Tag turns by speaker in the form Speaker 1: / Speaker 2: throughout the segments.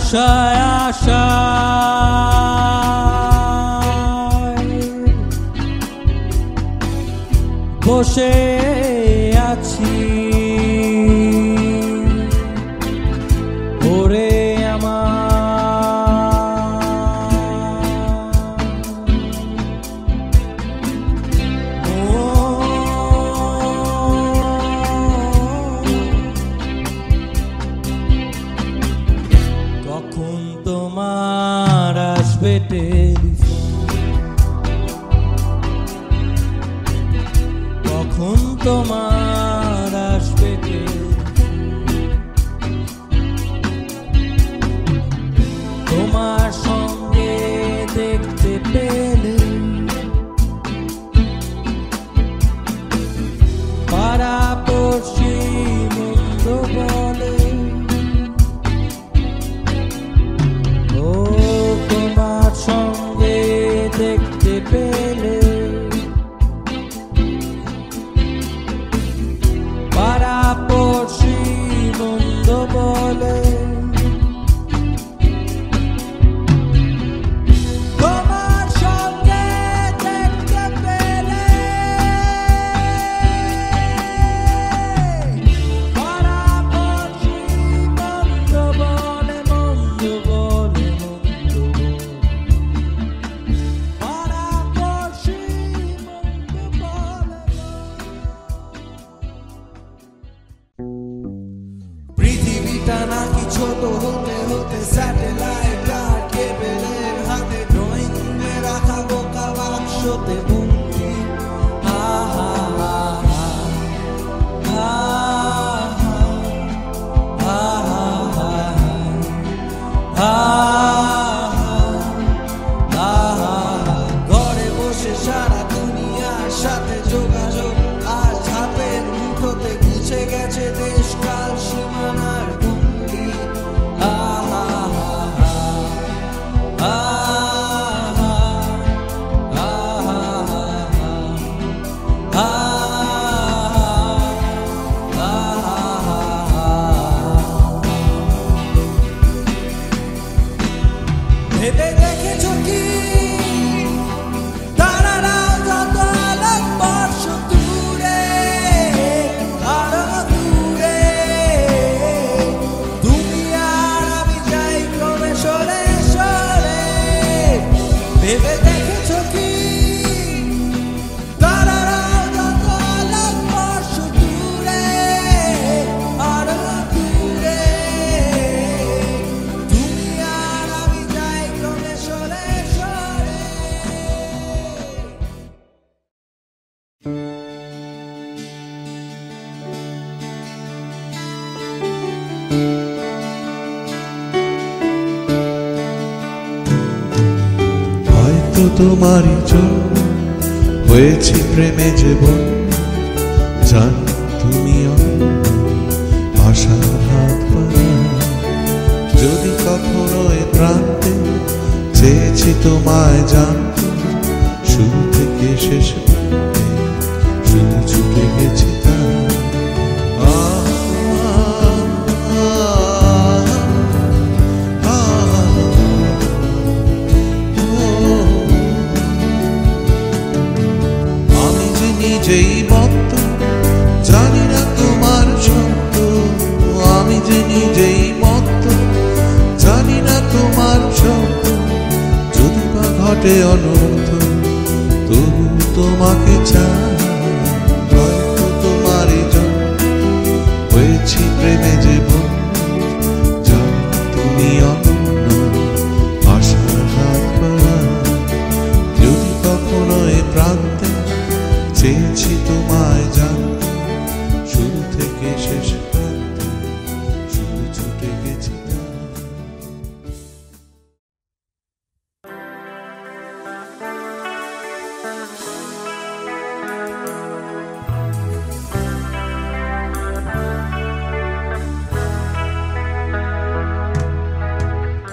Speaker 1: আশায় আশায় বসে আছি ওরে কখন তোমার আসবে টেলিফোন, কখন তোমার আসবে তোমার সঙ্গে দেখতে পেলে পাড়া পড়শি মন্দ বলে তোমার সঙ্গে দেখতে পেলে পাড়া পড়শি মন্দ বলে তোমার সঙ্গে দেখতে পেলে পাড়া পড়শি মন্দ বলে মন্দ বলে পৃথিবীটা নাকি ছোট হতে হতে স্যাটেলাইট আর কেবলের হাতে ড্রয়িং রুমে রাখা বোকা বাক্সতে বন্দি। হা হা হা হা হা হা হা হা ঘরে বসে সারা দুনিয়ার সাথে যোগাযোগ আর ছাপের মুঠোতে গুছে গেছে দেশ কাল সীমানার ভঙ্গি। ভেবে দেখেছো কি তারারাও যত আলোক বর্ষ দূরে আরো দূরে দুনিয়ার আমি যাই ক্রমে সরে সরে। ভেবে দেখেছো কি তারারাও যত আলোক বর্ষ দূরে আরো দূরে দুনিয়ার আমি যাই ক্রমে সরে সরে।
Speaker 2: হয়তো তোমারই জন্য হয়েছে প্রেমে জীবন, জান তুমি আশার হাত বাড়াও। যদি কখনো এ প্রান্তে চেয়েছি তোমায় জানতে, শুরু থেকে শেষ প্রান্তে শুধু ছুটে গেছি তার। আমি যে নিজেই মত্ত, জানি না তোমার সত্য। আমি যে নিজেই মত্ত, জানি না তোমার সত্য। যদি বা ঘটে অনর্থ, তবু তোমাকে চাই। হয়তো তোমারই জন্য হয়েছি প্রেমে জীবন, জান তুমি অনন্য আশার হাত বাড়াও। যদি কখনো এ প্রান্তে চেয়েছি তোমায় জানতে, শুরু থেকে শেষ প্রান্তে শুধু ছুটে গেছি তার।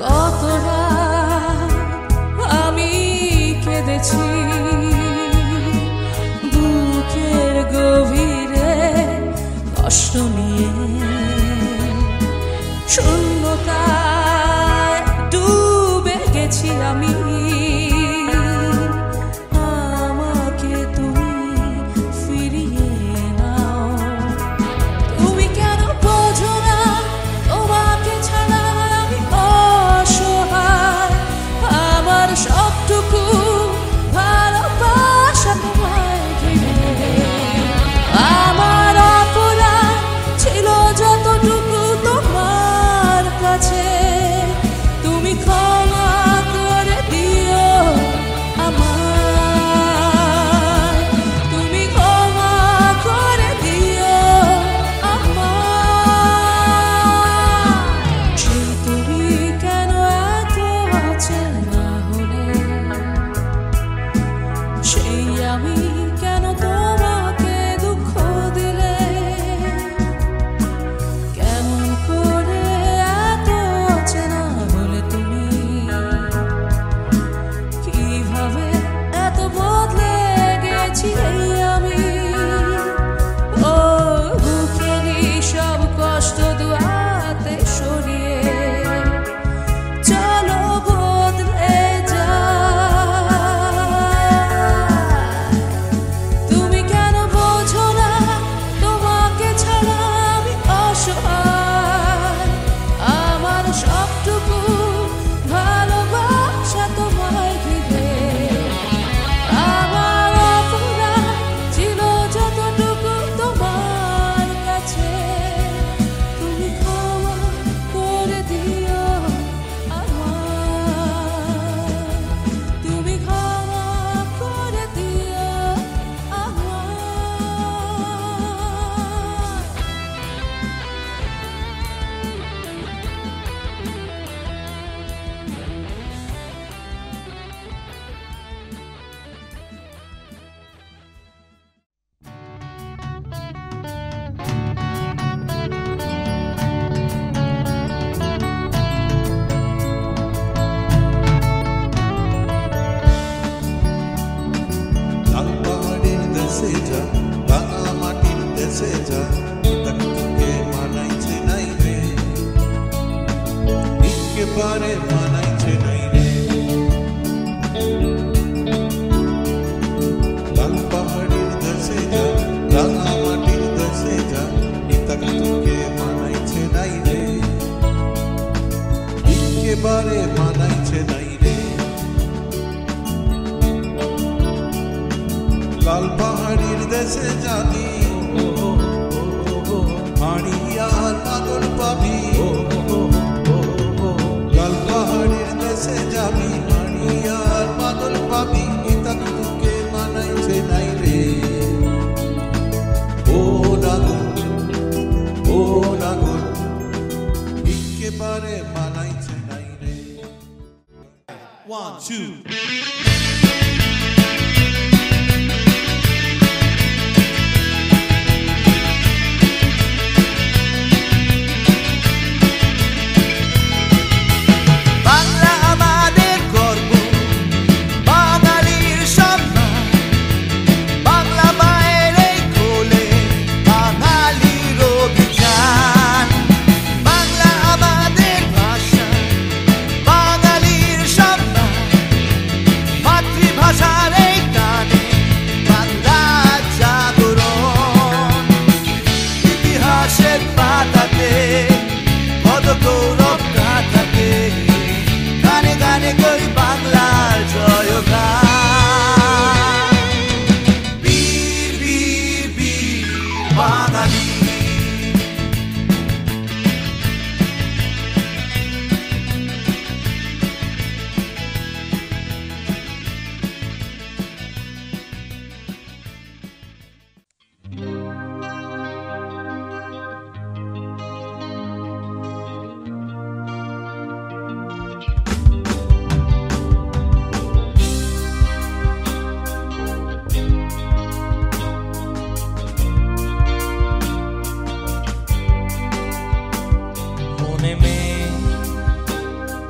Speaker 3: কত রাত আমি কেঁদেছি বুকের গভীরে কষ্ট নিয়ে।
Speaker 2: দেশে যা তোকে মানাইছে নাই রে একেবারে মানাইছে নাই রে লাল পাহাড়ের দেশে যা রাঙা মাটির দেশে যা তোকে মানাইছে নাই রে একেবারে মানাইছে নাই রে লাল পাহাড়ির দেশে যাবি হাড়িয়ার পাগল পাবি লাল পাহাড়ির দেশে যাবি হাড়িয়ার পাগল পাবি তোকে মানাইছে নাই রে ও নাগর একেবারে মানাইছে নাই রে
Speaker 1: 1 2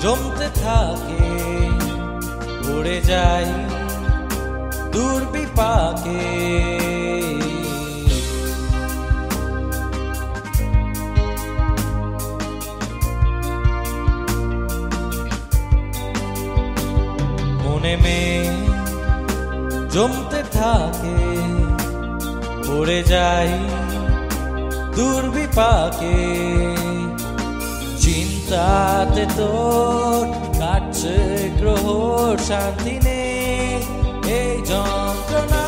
Speaker 1: জমতে থাকে উড়ে যায় দূর বিপাকে মনে জমতে থাকে উড়ে যায় দূর বিপাকে চিন্তাতে তোর কাটছে গ্রহ শান্তি নেই এই যন্ত্রণা